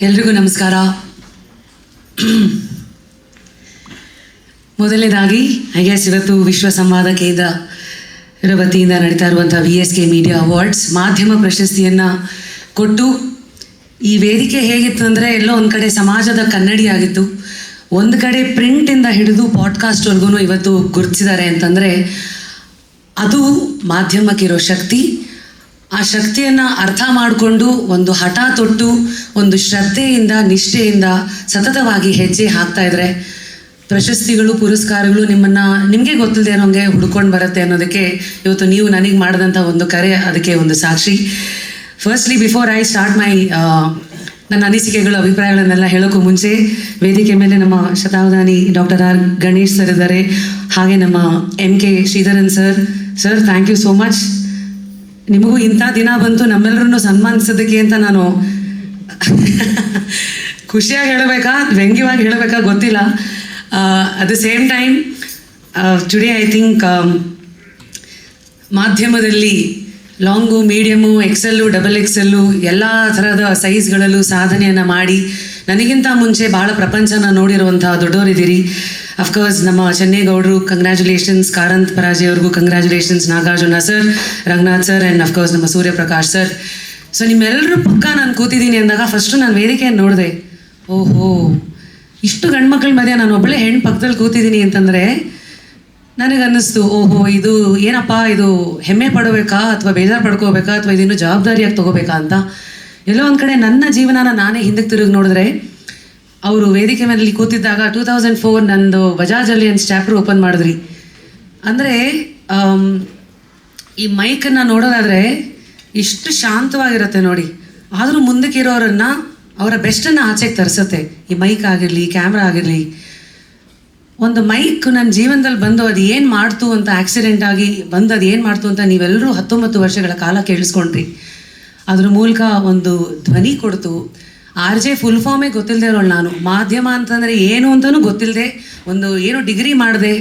ಎಲ್ರಿಗೂ ನಮಸ್ಕಾರ. ಮೊದಲನೇದಾಗಿ ಇವತ್ತು ವಿಶ್ವ ಸಂವಾದ ಕೇಂದ್ರ ವತಿಯಿಂದ ನಡೀತಾ ಇರುವಂಥ VSK ಮೀಡಿಯಾ ಅವಾರ್ಡ್ಸ್ ಮಾಧ್ಯಮ ಪ್ರಶಸ್ತಿಯನ್ನು ಕೊಟ್ಟು, ಈ ವೇದಿಕೆ ಹೇಗಿತ್ತು ಅಂದರೆ ಎಲ್ಲೋ ಒಂದು ಕಡೆ ಸಮಾಜದ ಕನ್ನಡಿ ಆಗಿತ್ತು, ಒಂದು ಕಡೆ ಪ್ರಿಂಟಿಂದ ಹಿಡಿದು ಪಾಡ್ಕಾಸ್ಟ್ವರೆಗೂ ಇವತ್ತು ಗುರುತಿಸಿದ್ದಾರೆ ಅಂತಂದರೆ ಅದು ಮಾಧ್ಯಮಕ್ಕಿರೋ ಶಕ್ತಿ. ಆ ಶಕ್ತಿಯನ್ನು ಅರ್ಥ ಮಾಡಿಕೊಂಡು ಒಂದು ಹಠ ತೊಟ್ಟು ಒಂದು ಶ್ರದ್ಧೆಯಿಂದ ನಿಷ್ಠೆಯಿಂದ ಸತತವಾಗಿ ಹೆಜ್ಜೆ ಹಾಕ್ತಾ ಇದ್ರೆ ಪ್ರಶಸ್ತಿಗಳು ಪುರಸ್ಕಾರಗಳು ನಿಮಗೆ ಗೊತ್ತಿಲ್ಲದೆ ಇರೋಂಗೆ ಹುಡ್ಕೊಂಡು ಬರುತ್ತೆ ಅನ್ನೋದಕ್ಕೆ ಇವತ್ತು ನೀವು ನನಗೆ ಮಾಡಿದಂಥ ಒಂದು ಕರೆ ಅದಕ್ಕೆ ಒಂದು ಸಾಕ್ಷಿ. Firstly before I start my ನನ್ನ ಅನಿಸಿಕೆಗಳು ಅಭಿಪ್ರಾಯಗಳನ್ನೆಲ್ಲ ಹೇಳೋಕ್ಕೂ ಮುಂಚೆ ವೇದಿಕೆ ಮೇಲೆ ನಮ್ಮ ಶತಾವಧಾನಿ ಡಾಕ್ಟರ್ R ಗಣೇಶ್ ಸರ್ ಇದ್ದಾರೆ, ಹಾಗೆ ನಮ್ಮ MK Sridharan sir thank you so much. ನಿಮಗೂ ಇಂಥ ದಿನ ಬಂತು ನಮ್ಮೆಲ್ಲರನ್ನು ಸನ್ಮಾನಿಸೋದಕ್ಕೆ ಅಂತ ನಾನು ಖುಷಿಯಾಗಿ ಹೇಳಬೇಕಾ ವ್ಯಂಗ್ಯವಾಗಿ ಹೇಳಬೇಕಾ ಗೊತ್ತಿಲ್ಲ. At the same time today I think ಮಾಧ್ಯಮದಲ್ಲಿ ಲಾಂಗು, ಮೀಡಿಯಮು, XL, XXL ಎಲ್ಲ ಥರದ ಸೈಜ್ಗಳಲ್ಲೂ ಸಾಧನೆಯನ್ನು ಮಾಡಿ ನನಗಿಂತ ಮುಂಚೆ ಭಾಳ ಪ್ರಪಂಚನ ನೋಡಿರುವಂಥ ದೊಡ್ಡವರಿದ್ದೀರಿ. ಅಫ್ಕೋರ್ಸ್ ನಮ್ಮ ಚೆನ್ನೇಗೌಡರು ಕಂಗ್ರ್ಯಾಚುಲೇಷನ್ಸ್, ಕಾರಂತ್ ಪರಾಜೆ ಅವ್ರಿಗೂ congratulations, Nagarjuna sir, Ranganath sir and of course ನಮ್ಮ ಸೂರ್ಯಪ್ರಕಾಶ್ ಸರ್. ಸೊ ನಿಮ್ಮೆಲ್ಲರೂ ಪಕ್ಕ ನಾನು ಕೂತಿದ್ದೀನಿ ಅಂದಾಗ ಫಸ್ಟು ನಾನು ವೇದಿಕೆಯನ್ನು ನೋಡಿದೆ, ಓಹೋ ಇಷ್ಟು ಗಂಡ್ಮಕ್ಳ ಮಧ್ಯೆ ನಾನು ಒಬ್ಬಳೇ ಹೆಣ್ಣು ಪಕ್ಕದಲ್ಲಿ ಕೂತಿದ್ದೀನಿ ಅಂತಂದರೆ ನನಗನ್ನಿಸ್ತು, ಓಹೋ ಇದು ಏನಪ್ಪ, ಇದು ಹೆಮ್ಮೆ ಪಡಬೇಕಾ ಅಥವಾ ಬೇಜಾರು ಪಡ್ಕೋಬೇಕಾ ಅಥವಾ ಇದನ್ನು ಜವಾಬ್ದಾರಿಯಾಗಿ ತೊಗೋಬೇಕಾ ಅಂತ. ಎಲ್ಲೋ ಒಂದು ಕಡೆ ನನ್ನ ಜೀವನನ ನಾನೇ ಹಿಂದಕ್ಕೆ ತಿರುಗಿ ನೋಡಿದ್ರೆ, ಅವರು ವೇದಿಕೆ ಮೇಲೆ ಕೂತಿದ್ದಾಗ 2004 ನಂದು ಬಜಾಜ್ ಅಲಿಯನ್ಸ್ ಚಾಪ್ಟರ್ ಓಪನ್ ಮಾಡಿದ್ರಿ. ಅಂದರೆ ಈ ಮೈಕನ್ನು ನೋಡೋದಾದರೆ ಇಷ್ಟು ಶಾಂತವಾಗಿರುತ್ತೆ ನೋಡಿ, ಆದರೂ ಮುಂದಕ್ಕೆ ಇರೋರನ್ನು ಅವರ ಬೆಸ್ಟನ್ನು ಆಚೆಗೆ ತರಿಸುತ್ತೆ. ಈ ಮೈಕ್ ಆಗಿರಲಿ, ಕ್ಯಾಮ್ರಾ ಆಗಿರಲಿ. ಒಂದು ಮೈಕ್ ನನ್ನ ಜೀವನದಲ್ಲಿ ಬಂದು ಅದು ಏನು ಮಾಡ್ತು ಅಂತ, ಆಕ್ಸಿಡೆಂಟ್ ಆಗಿ ಬಂದು ಅದು ಏನು ಮಾಡ್ತು ಅಂತ ನೀವೆಲ್ಲರೂ 19 ವರ್ಷಗಳ ಕಾಲ ಕೇಳಿಸ್ಕೊಂಡ್ರಿ. ಅದ್ರ ಮೂಲಕ ಒಂದು ಧ್ವನಿ ಕೊಡ್ತು. RJ ಫುಲ್ ಫಾರ್ಮೇ ಗೊತ್ತಿಲ್ಲದೆ ಇರೋಳು ನಾನು. ಮಾಧ್ಯಮ ಅಂತಂದರೆ ಏನು ಅಂತಲೂ ಗೊತ್ತಿಲ್ಲದೆ ಒಂದು ಏನೋ ಡಿಗ್ರಿ ಮಾಡಿದೆ.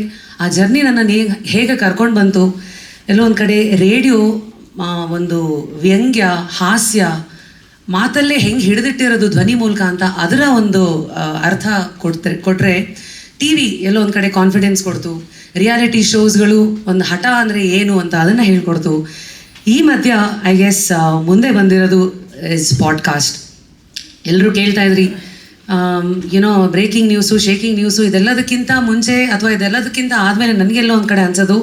ಆ ಜರ್ನಿ ನನ್ನನ್ನು ಹೇಗೆ ಕರ್ಕೊಂಡು ಬಂತು. ಎಲ್ಲೋ ಒಂದು ಕಡೆ ರೇಡಿಯೋ ಒಂದು ವ್ಯಂಗ್ಯ, ಹಾಸ್ಯ, ಮಾತಲ್ಲೇ ಹೆಂಗೆ ಹಿಡಿದಿಟ್ಟಿರೋದು ಧ್ವನಿ ಮೂಲಕ ಅಂತ ಅದರ ಒಂದು ಅರ್ಥ ಕೊಟ್ಟರೆ TV ಎಲ್ಲೋ ಒಂದು ಕಡೆ ಕಾನ್ಫಿಡೆನ್ಸ್ ಕೊಡ್ತು. ರಿಯಾಲಿಟಿ ಶೋಸ್ಗಳು ಒಂದು ಹಠ ಅಂದರೆ ಏನು ಅಂತ ಅದನ್ನು ಹೇಳ್ಕೊಡ್ತು. ಈ ಮಧ್ಯ ಐ ಗೆಸ್ ಮುಂದೆ ಬಂದಿರೋದು ಇಸ್ ಪಾಡ್ಕಾಸ್ಟ್. ಎಲ್ಲರೂ ಕೇಳ್ತಾ ಇದ್ರಿ, ಏನೋ ಬ್ರೇಕಿಂಗ್ ನ್ಯೂಸು, ಶೇಕಿಂಗ್ ನ್ಯೂಸು, ಇದೆಲ್ಲದಕ್ಕಿಂತ ಮುಂಚೆ ಅಥವಾ ಇದೆಲ್ಲದಕ್ಕಿಂತ ಆದಮೇಲೆ ನನಗೆಲ್ಲೋ ಒಂದು ಕಡೆ ಅನ್ಸೋದು,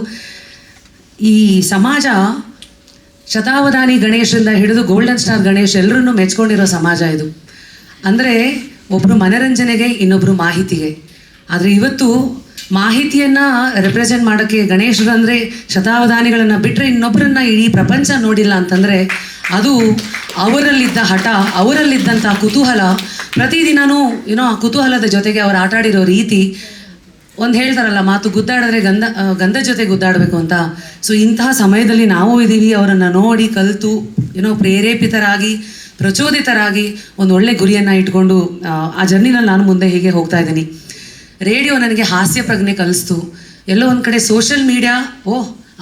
ಈ ಸಮಾಜ ಶತಾವಧಾನಿ ಗಣೇಶರಿಂದ ಹಿಡಿದು ಗೋಲ್ಡನ್ ಸ್ಟಾರ್ ಗಣೇಶ್ ಎಲ್ಲರನ್ನೂ ಮೆಚ್ಕೊಂಡಿರೋ ಸಮಾಜ ಇದು. ಅಂದರೆ ಒಬ್ಬರು ಮನರಂಜನೆಗೆ, ಇನ್ನೊಬ್ಬರು ಮಾಹಿತಿಗೆ. ಆದರೆ ಇವತ್ತು ಮಾಹಿತಿಯನ್ನು ರೆಪ್ರೆಸೆಂಟ್ ಮಾಡೋಕ್ಕೆ ಗಣೇಶರಂದರೆ ಶತಾವಧಾನಿಗಳನ್ನು ಬಿಟ್ಟರೆ ಇನ್ನೊಬ್ಬರನ್ನ ಇಡೀ ಪ್ರಪಂಚ ನೋಡಿಲ್ಲ ಅಂತಂದರೆ ಅದು ಅವರಲ್ಲಿದ್ದ ಹಠ, ಅವರಲ್ಲಿದ್ದಂಥ ಕುತೂಹಲ. ಪ್ರತಿದಿನವೂ ಏನೋ ಆ ಕುತೂಹಲದ ಜೊತೆಗೆ ಅವರು ಆಟಾಡಿರೋ ರೀತಿ. ಒಂದು ಹೇಳ್ತಾರಲ್ಲ, ಮಾತು ಗುದ್ದಾಡಿದ್ರೆ ಗಂಧ ಜೊತೆ ಗುದ್ದಾಡಬೇಕು ಅಂತ. ಸೊ ಇಂತಹ ಸಮಯದಲ್ಲಿ ನಾವು ಇದ್ದೀವಿ. ಅವರನ್ನು ನೋಡಿ ಕಲಿತು ಏನೋ ಪ್ರೇರೇಪಿತರಾಗಿ, ಪ್ರಚೋದಿತರಾಗಿ ಒಂದು ಒಳ್ಳೆ ಗುರಿಯನ್ನು ಇಟ್ಕೊಂಡು ಆ ಜರ್ನಿನಲ್ಲಿ ನಾನು ಮುಂದೆ ಹೀಗೆ ಹೋಗ್ತಾ ಇದ್ದೀನಿ. ರೇಡಿಯೋ ನನಗೆ ಹಾಸ್ಯ ಪ್ರಜ್ಞೆ ಕಲಿಸ್ತು. ಎಲ್ಲೋ ಒಂದು ಕಡೆ ಸೋಷಿಯಲ್ ಮೀಡಿಯಾ,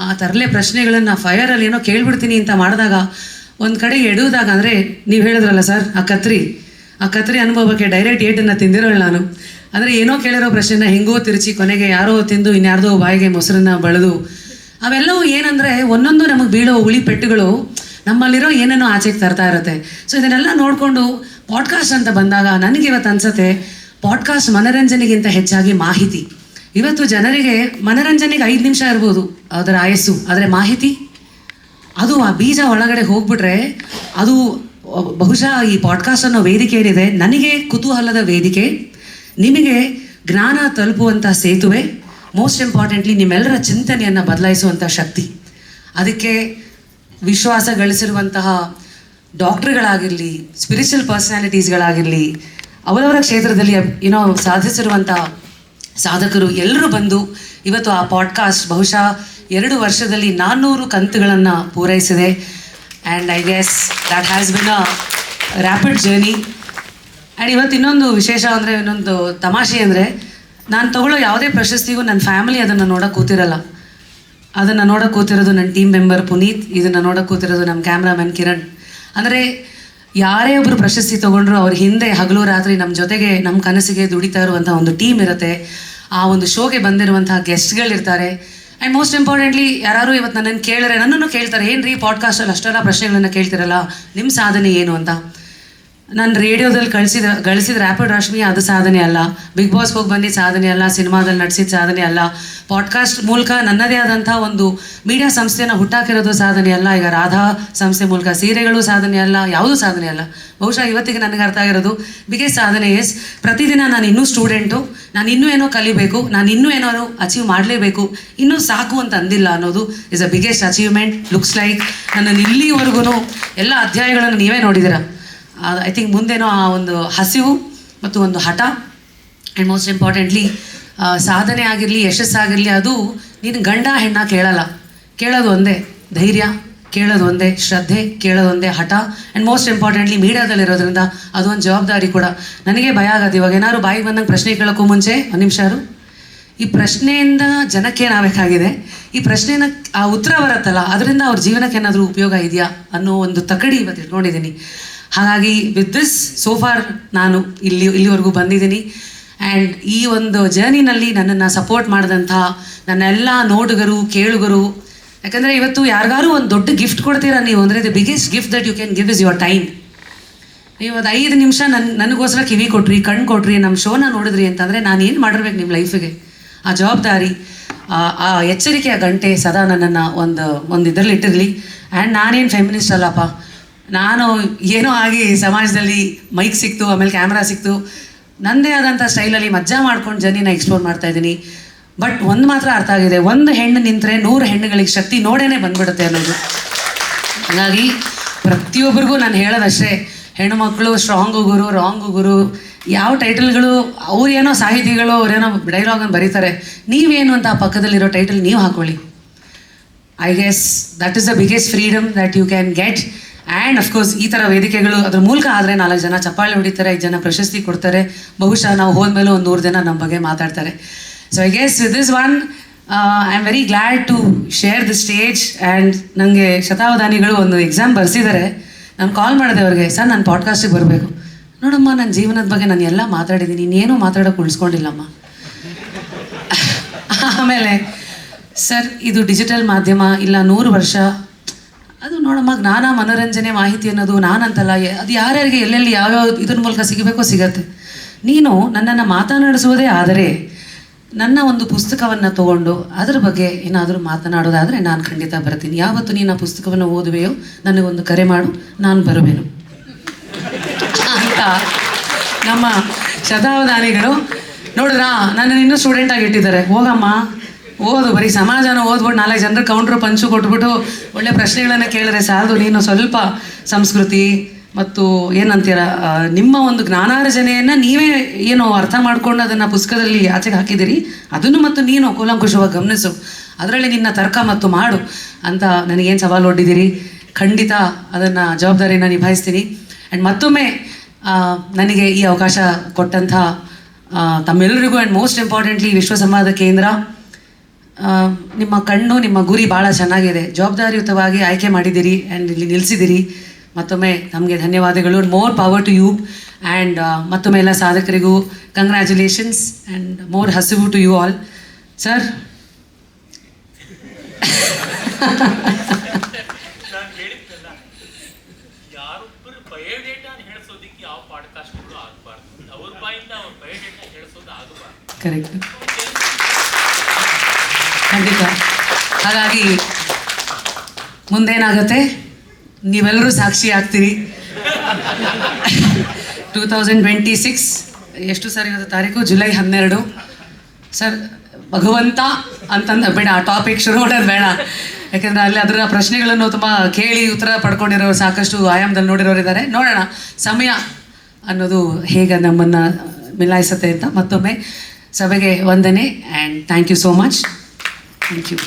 ಆ ತರಲೆ ಪ್ರಶ್ನೆಗಳನ್ನು ಫೈರಲ್ಲಿ ಏನೋ ಕೇಳ್ಬಿಡ್ತೀನಿ ಅಂತ ಮಾಡಿದಾಗ ಒಂದು ಕಡೆ ಎಡುವುದಾಗ, ಅಂದರೆ ನೀವು ಹೇಳಿದ್ರಲ್ಲ ಸರ್, ಆ ಕತ್ರಿ ಅನುಭವಕ್ಕೆ ಡೈರೆಕ್ಟ್ ಏಟನ್ನು ತಿಂದಿರೋಳು ನಾನು. ಅಂದರೆ ಏನೋ ಕೇಳಿರೋ ಪ್ರಶ್ನೆನ ಹೆಂಗೋ ತಿರುಚಿ ಕೊನೆಗೆ ಯಾರೋ ತಿಂದು ಇನ್ಯಾರ್ದೋ ಬಾಯಿಗೆ ಮೊಸರನ್ನ ಬಳೆದು, ಅವೆಲ್ಲವೂ ಏನಂದರೆ ಒಂದೊಂದು ನಮಗೆ ಬೀಳೋ ಉಳಿ ಪೆಟ್ಟುಗಳು ನಮ್ಮಲ್ಲಿರೋ ಏನೇನೋ ಆಚೆಗೆ ತರ್ತಾ ಇರುತ್ತೆ. ಸೊ ಇದನ್ನೆಲ್ಲ ನೋಡಿಕೊಂಡು ಪಾಡ್ಕಾಸ್ಟ್ ಅಂತ ಬಂದಾಗ ನನಗೆ ಇವತ್ತು ಅನ್ಸುತ್ತೆ, ಪಾಡ್ಕಾಸ್ಟ್ ಮನರಂಜನೆಗಿಂತ ಹೆಚ್ಚಾಗಿ ಮಾಹಿತಿ. ಇವತ್ತು ಜನರಿಗೆ ಮನರಂಜನೆಗೆ 5 ನಿಮಿಷ ಇರ್ಬೋದು ಅದರ ಆಯಸ್ಸು, ಆದರೆ ಮಾಹಿತಿ ಅದು ಆ ಬೀಜ ಒಳಗಡೆ ಹೋಗ್ಬಿಟ್ರೆ ಅದು ಬಹುಶಃ ಈ ಪಾಡ್ಕಾಸ್ಟ್ ಅನ್ನೋ ವೇದಿಕೆ ಏನಿದೆ ನನಗೆ ಕುತೂಹಲದ ವೇದಿಕೆ, ನಿಮಗೆ ಜ್ಞಾನ ತಲುಪುವಂಥ ಸೇತುವೆ, ಮೋಸ್ಟ್ ಇಂಪಾರ್ಟೆಂಟ್ಲಿ ನಿಮ್ಮೆಲ್ಲರ ಚಿಂತನೆಯನ್ನು ಬದಲಾಯಿಸುವಂಥ ಶಕ್ತಿ. ಅದಕ್ಕೆ ವಿಶ್ವಾಸ ಗಳಿಸಿರುವಂತಹ ಡಾಕ್ಟ್ರುಗಳಾಗಿರಲಿ, ಸ್ಪಿರಿಚುವಲ್ ಪರ್ಸನಾಲಿಟೀಸ್ಗಳಾಗಿರಲಿ, ಅವರವರ ಕ್ಷೇತ್ರದಲ್ಲಿ ಏನೋ ಸಾಧಿಸಿರುವಂಥ ಸಾಧಕರು ಎಲ್ಲರೂ ಬಂದು ಇವತ್ತು ಆ ಪಾಡ್ಕಾಸ್ಟ್ ಬಹುಶಃ 2 ವರ್ಷದಲ್ಲಿ 400 ಕಂತುಗಳನ್ನು ಪೂರೈಸಿದೆ. And I guess that has been a rapid journey. And ಇವತ್ತು ಇನ್ನೊಂದು ವಿಶೇಷ ಅಂದರೆ, ಇನ್ನೊಂದು ತಮಾಷೆ ಅಂದರೆ, ನಾನು ತಗೊಳ್ಳೋ ಯಾವುದೇ ಪ್ರಶಸ್ತಿಗೂ ನನ್ನ ಫ್ಯಾಮಿಲಿ ಅದನ್ನು ನೋಡೋಕೆ ಕೂತಿರಲ್ಲ. ಅದನ್ನು ನೋಡೋಕೆ ಕೂತಿರೋದು ನನ್ನ ಟೀಮ್ ಮೆಂಬರ್ ಪುನೀತ್, ಇದನ್ನು ನೋಡೋಕೆ ಕೂತಿರೋದು ನಮ್ಮ ಕ್ಯಾಮ್ರಾಮನ್ ಕಿರಣ್. ಅಂದರೆ ಯಾರೇ ಒಬ್ಬರು ಪ್ರಶಸ್ತಿ ತೊಗೊಂಡ್ರು ಅವ್ರ ಹಿಂದೆ ಹಗಲು ರಾತ್ರಿ ನಮ್ಮ ಜೊತೆಗೆ ನಮ್ಮ ಕನಸಿಗೆ ದುಡಿತಾ ಇರುವಂಥ ಒಂದು ಟೀಮ್ ಇರುತ್ತೆ. ಆ ಒಂದು ಶೋಗೆ ಬಂದಿರುವಂಥ ಗೆಸ್ಟ್ಗಳಿರ್ತಾರೆ. ಆ್ಯಂಡ್ ಮೋಸ್ಟ್ ಇಂಪಾರ್ಟೆಂಟ್ಲಿ ಯಾರು ಇವತ್ತು ನನ್ನನ್ನು ಕೇಳಿದ್ರೆ ನನ್ನನ್ನು ಕೇಳ್ತಾರೆ, ಏನು ರೀ ಪಾಡ್ಕಾಸ್ಟಲ್ಲಿ ಅಷ್ಟೆಲ್ಲ ಪ್ರಶ್ನೆಗಳನ್ನು ಕೇಳ್ತಿರಲ್ಲ, ನಿಮ್ಮ ಸಾಧನೆ ಏನು ಅಂತ. ನಾನು ರೇಡಿಯೋದಲ್ಲಿ ಗಳಿಸಿದ ರ್ಯಾಪಿಡ್ ರಶ್ಮಿ ಅದು ಸಾಧನೆ ಅಲ್ಲ, ಬಿಗ್ ಬಾಸ್ಗೆ ಹೋಗಿ ಬಂದಿದ್ದು ಸಾಧನೆ ಅಲ್ಲ, ಸಿನಿಮಾದಲ್ಲಿ ನಟಿಸಿದ ಸಾಧನೆ ಅಲ್ಲ, ಪಾಡ್ಕಾಸ್ಟ್ ಮೂಲಕ ನನ್ನದೇ ಆದಂಥ ಒಂದು ಮೀಡಿಯಾ ಸಂಸ್ಥೆನ ಹುಟ್ಟಾಕಿರೋದು ಸಾಧನೆ ಅಲ್ಲ, ಈಗ ರಾಧಾ ಸಂಸ್ಥೆ ಮೂಲಕ ಸೀರೆಗಳು ಸಾಧನೆ ಅಲ್ಲ, ಯಾವುದೂ ಸಾಧನೆ ಅಲ್ಲ. ಬಹುಶಃ ಇವತ್ತಿಗೆ ನನಗೆ ಅರ್ಥ ಆಗಿರೋದು ಬಿಗ್ಗೆಸ್ಟ್ ಸಾಧನೆ ಎಸ್ ಪ್ರತಿದಿನ ನಾನು ಇನ್ನೂ ಸ್ಟೂಡೆಂಟು, ನಾನು ಇನ್ನೂ ಏನೋ ಕಲಿಬೇಕು, ನಾನು ಇನ್ನೂ ಏನಾದ್ರು ಅಚೀವ್ ಮಾಡಲೇಬೇಕು, ಇನ್ನೂ ಸಾಕು ಅಂತ ಅಂದಿಲ್ಲ ಅನ್ನೋದು is a biggest achievement. Looks like ನನ್ನನ್ನು ಇಲ್ಲಿವರೆಗೂ ಎಲ್ಲ ಅಧ್ಯಾಯಗಳನ್ನು ನೀವೇ ನೋಡಿದ್ದೀರ. ಐ ಥಿಂಕ್ ಮುಂದೇನೋ ಆ ಒಂದು ಹಸಿವು ಮತ್ತು ಒಂದು ಹಠ ಆ್ಯಂಡ್ ಮೋಸ್ಟ್ ಇಂಪಾರ್ಟೆಂಟ್ಲಿ ಸಾಧನೆ ಆಗಿರಲಿ ಯಶಸ್ಸಾಗಿರಲಿ ಅದು ನೀನು ಗಂಡ ಹೆಣ್ಣ ಕೇಳಲ್ಲ, ಕೇಳೋದು ಒಂದೇ ಧೈರ್ಯ, ಕೇಳೋದು ಒಂದೇ ಶ್ರದ್ಧೆ, ಕೇಳೋದು ಒಂದೇ ಹಠ. ಆ್ಯಂಡ್ ಮೋಸ್ಟ್ ಇಂಪಾರ್ಟೆಂಟ್ಲಿ ಮೀಡಿಯಾದಲ್ಲಿರೋದ್ರಿಂದ ಅದೊಂದು ಜವಾಬ್ದಾರಿ ಕೂಡ. ನನಗೆ ಭಯ ಆಗೋದು ಇವಾಗ ಏನಾದ್ರು ಬಾಯಿಗೆ ಬಂದಂಗೆ ಪ್ರಶ್ನೆ ಕೇಳೋಕ್ಕೂ ಮುಂಚೆ ಒಂದು ನಿಮಿಷ ಈ ಪ್ರಶ್ನೆಯಿಂದ ಜನಕ್ಕೆ ಏನಾಗಬೇಕಾಗಿದೆ, ಈ ಪ್ರಶ್ನೆನ ಆ ಉತ್ತರ ಬರುತ್ತಲ್ಲ ಅದರಿಂದ ಅವ್ರ ಜೀವನಕ್ಕೆ ಏನಾದರೂ ಉಪಯೋಗ ಇದೆಯಾ ಅನ್ನೋ ಒಂದು ತಕಡಿ ಇವತ್ತು ಇಟ್ಕೊಂಡಿದ್ದೀನಿ. ಹಾಗಾಗಿ ವಿತ್ ದಿಸ್ ಸೋಫಾರ್ ನಾನು ಇಲ್ಲಿವರೆಗೂ ಬಂದಿದ್ದೀನಿ. ಆ್ಯಂಡ್ ಈ ಒಂದು ಜರ್ನಿನಲ್ಲಿ ನನ್ನನ್ನು ಸಪೋರ್ಟ್ ಮಾಡಿದಂಥ ನನ್ನೆಲ್ಲ ನೋಡುಗರು ಕೇಳುಗರು, ಯಾಕಂದರೆ ಇವತ್ತು ಯಾರಿಗಾರು ಒಂದು ದೊಡ್ಡ ಗಿಫ್ಟ್ ಕೊಡ್ತೀರಾ ನೀವು ಅಂದರೆ the biggest gift that you can give is your time. ನೀವು ಅದು 5 ನಿಮಿಷ ನನಗೋಸ್ಕರ ಕಿವಿ ಕೊಟ್ರಿ, ಕಣ್ಣು ಕೊಟ್ರಿ, ನಮ್ಮ ಶೋನ ನೋಡಿದ್ರಿ ಅಂತಂದರೆ ನಾನು ಏನು ಮಾಡಿರ್ಬೇಕು ನಿಮ್ಮ ಲೈಫಿಗೆ. ಆ ಜವಾಬ್ದಾರಿ, ಆ ಎಚ್ಚರಿಕೆಯ ಗಂಟೆ ಸದಾ ನನ್ನನ್ನು ಒಂದು ಇದರಲ್ಲಿ ಇಟ್ಟಿರಲಿ. ಆ್ಯಂಡ್ ನಾನೇನು ಫೆಮಿನಿಸ್ಟ್ ಅಲ್ಲಪ್ಪ, ನಾನು ಏನೋ ಆಗಿ ಸಮಾಜದಲ್ಲಿ ಮೈಕ್ ಸಿಕ್ತು, ಆಮೇಲೆ ಕ್ಯಾಮ್ರಾ ಸಿಕ್ತು, ನನ್ನದೇ ಆದಂಥ ಸ್ಟೈಲಲ್ಲಿ ಮಜ್ಜಾ ಮಾಡ್ಕೊಂಡು ಜರ್ನಿನ ಎಕ್ಸ್ಪ್ಲೋರ್ ಮಾಡ್ತಾಯಿದ್ದೀನಿ. ಬಟ್ ಒಂದು ಮಾತ್ರ ಅರ್ಥ ಆಗಿದೆ, ಒಂದು ಹೆಣ್ಣು ನಿಂತರೆ 100 ಹೆಣ್ಣುಗಳಿಗೆ ಶಕ್ತಿ ನೋಡೇ ಬಂದ್ಬಿಡುತ್ತೆ ಅನ್ನೋದು. ಹಾಗಾಗಿ ಪ್ರತಿಯೊಬ್ಬರಿಗೂ ನಾನು ಹೇಳೋದಷ್ಟೇ, ಹೆಣ್ಣುಮಕ್ಕಳು ಸ್ಟ್ರಾಂಗು ಗುರು, ರಾಂಗು ಗುರು, ಯಾವ ಟೈಟಲ್ಗಳು ಅವ್ರೇನೋ ಸಾಹಿತಿಗಳು ಅವರೇನೋ ಡೈಲಾಗನ್ನು ಬರೀತಾರೆ, ನೀವೇನು ಅಂತ ಆ ಪಕ್ಕದಲ್ಲಿರೋ ಟೈಟಲ್ ನೀವು ಹಾಕೊಳ್ಳಿ. I guess that is the biggest freedom that you can get. And of course ಈ ಥರ ವೇದಿಕೆಗಳು ಅದ್ರ ಮೂಲಕ ಆದರೆ 4 ಜನ ಚಪ್ಪಾಳೆ ಹೊಡಿತಾರೆ, 5 ಜನ ಪ್ರಶಸ್ತಿ ಕೊಡ್ತಾರೆ, ಬಹುಶಃ ನಾವು ಹೋದ್ಮೇಲೆ ಒಂದು 100 ಜನ ನಮ್ಮ ಬಗ್ಗೆ ಮಾತಾಡ್ತಾರೆ. So I guess with this one I am very glad to share the stage. And ನನಗೆ ಶತಾವಧಾನಿಗಳು ಒಂದು ಎಕ್ಸಾಮ್ ಬರೆಸಿದ್ದಾರೆ. ನಾನು ಕಾಲ್ ಮಾಡಿದೆ ಅವ್ರಿಗೆ, ಸರ್ ನಾನು ಪಾಡ್ಕಾಸ್ಟಿಗೆ ಬರಬೇಕು. ನೋಡಮ್ಮ, ನನ್ನ ಜೀವನದ ಬಗ್ಗೆ ನಾನು ಎಲ್ಲ ಮಾತಾಡಿದ್ದೀನಿ, ಇನ್ನೇನೂ ಮಾತಾಡೋಕೆ ಉಳಿಸ್ಕೊಂಡಿಲ್ಲಮ್ಮ. ಆಮೇಲೆ ಸರ್ ಇದು ಡಿಜಿಟಲ್ ಮಾಧ್ಯಮ ಇಲ್ಲ 100 ವರ್ಷ, ಅದು ನೋಡಮ್ಮ ಜ್ಞಾನ ಮನೋರಂಜನೆ ಮಾಹಿತಿ ಅನ್ನೋದು ನಾನಂತಲ್ಲ, ಅದು ಯಾರ್ಯಾರಿಗೆ ಎಲ್ಲೆಲ್ಲಿ ಯಾವ್ಯಾವ ಇದ್ರ ಮೂಲಕ ಸಿಗಬೇಕೋ ಸಿಗತ್ತೆ. ನೀನು ನನ್ನನ್ನು ಮಾತನಾಡಿಸುವುದೇ ಆದರೆ ನನ್ನ ಒಂದು ಪುಸ್ತಕವನ್ನು ತೊಗೊಂಡು ಅದ್ರ ಬಗ್ಗೆ ಏನಾದರೂ ಮಾತನಾಡೋದಾದರೆ ನಾನು ಖಂಡಿತ ಬರ್ತೀನಿ. ಯಾವತ್ತು ನೀನು ಆ ಪುಸ್ತಕವನ್ನು ಓದುವೆಯೋ ನನಗೊಂದು ಕರೆ ಮಾಡು, ನಾನು ಬರುವೆನು ಅಂತ ನಮ್ಮ ಶತಾವಧಾನಿಗಳು. ನೋಡಿದ್ರಾ, ನನ್ನನ್ನು ಇನ್ನೂ ಸ್ಟೂಡೆಂಟಾಗಿ ಇಟ್ಟಿದ್ದಾರೆ. ಹೋಗಮ್ಮ ಓದು, ಬರೀ ಸಮಾಜನ ಓದ್ಬಿಟ್ಟು 4 ಜನರು ಕೌಂಟ್ರು ಪಂಚು ಕೊಟ್ಬಿಟ್ಟು ಒಳ್ಳೆ ಪ್ರಶ್ನೆಗಳನ್ನು ಕೇಳಿದ್ರೆ ಸಾಲದು. ನೀನು ಸ್ವಲ್ಪ ಸಂಸ್ಕೃತಿ ಮತ್ತು ಏನಂತೀರ ನಿಮ್ಮ ಒಂದು ಜ್ಞಾನಾರ್ಜನೆಯನ್ನು ನೀವೇ ಏನು ಅರ್ಥ ಮಾಡ್ಕೊಂಡು ಅದನ್ನು ಪುಸ್ತಕದಲ್ಲಿ ಆಚೆಗೆ ಹಾಕಿದ್ದೀರಿ, ಅದನ್ನು ಮತ್ತು ನೀನು ಕೂಲಂಕುಷವಾಗಿ ಗಮನಿಸು, ಅದರಲ್ಲಿ ನಿನ್ನ ತರ್ಕ ಮತ್ತು ಮಾಡು ಅಂತ ನನಗೇನು ಸವಾಲು ಒಡ್ಡಿದ್ದೀರಿ. ಖಂಡಿತ ಅದನ್ನು ಜವಾಬ್ದಾರಿಯನ್ನು ನಿಭಾಯಿಸ್ತೀನಿ. ಆ್ಯಂಡ್ ಮತ್ತೊಮ್ಮೆ ನನಗೆ ಈ ಅವಕಾಶ ಕೊಟ್ಟಂಥ ತಮ್ಮೆಲ್ಲರಿಗೂ ಆ್ಯಂಡ್ ಮೋಸ್ಟ್ ಇಂಪಾರ್ಟೆಂಟ್ಲಿ ವಿಶ್ವ ಸಂವಾದ ಕೇಂದ್ರ, ನಿಮ್ಮ ಕಣ್ಣು, ನಿಮ್ಮ ಗುರಿ ಭಾಳ ಚೆನ್ನಾಗಿದೆ, ಜವಾಬ್ದಾರಿಯುತವಾಗಿ ಆಯ್ಕೆ ಮಾಡಿದ್ದೀರಿ ಆ್ಯಂಡ್ ಇಲ್ಲಿ ನಿಲ್ಲಿಸಿದ್ದೀರಿ. ಮತ್ತೊಮ್ಮೆ ನಮಗೆ ಧನ್ಯವಾದಗಳು. More power to you. And ಮತ್ತೊಮ್ಮೆ ಎಲ್ಲ ಸಾಧಕರಿಗೂ ಕಂಗ್ರ್ಯಾಚುಲೇಷನ್ಸ್ ಆ್ಯಂಡ್ ಮೋರ್ ಹಸಿವು to you all. Sir correct, ಖಂಡಿತ. ಹಾಗಾಗಿ ಮುಂದೇನಾಗುತ್ತೆ ನೀವೆಲ್ಲರೂ ಸಾಕ್ಷಿ ಆಗ್ತೀರಿ. 2026 ಎಷ್ಟು ಸರ್ ಇವತ್ತು ತಾರೀಕು? ಜುಲೈ 12. ಸರ್ ಭಗವಂತ ಅಂತಂದು ಬೇಡ, ಆ ಟಾಪಿಕ್ ಶುರು ಮಾಡೋದು ಬೇಡ. ಯಾಕೆಂದರೆ ಅಲ್ಲಿ ಅದರ ಪ್ರಶ್ನೆಗಳನ್ನು ತುಂಬ ಕೇಳಿ ಉತ್ತರ ಪಡ್ಕೊಂಡಿರೋರು ಸಾಕಷ್ಟು ಆಯಾಮದಲ್ಲಿ ನೋಡಿರೋರು ಇದ್ದಾರೆ. ನೋಡೋಣ ಸಮಯ ಅನ್ನೋದು ಹೇಗೆ ನಮ್ಮನ್ನು ಮಿಲಾಯಿಸುತ್ತೆ ಅಂತ. ಮತ್ತೊಮ್ಮೆ ಸಭೆಗೆ ವಂದನೆ and thank you so much. Thank you.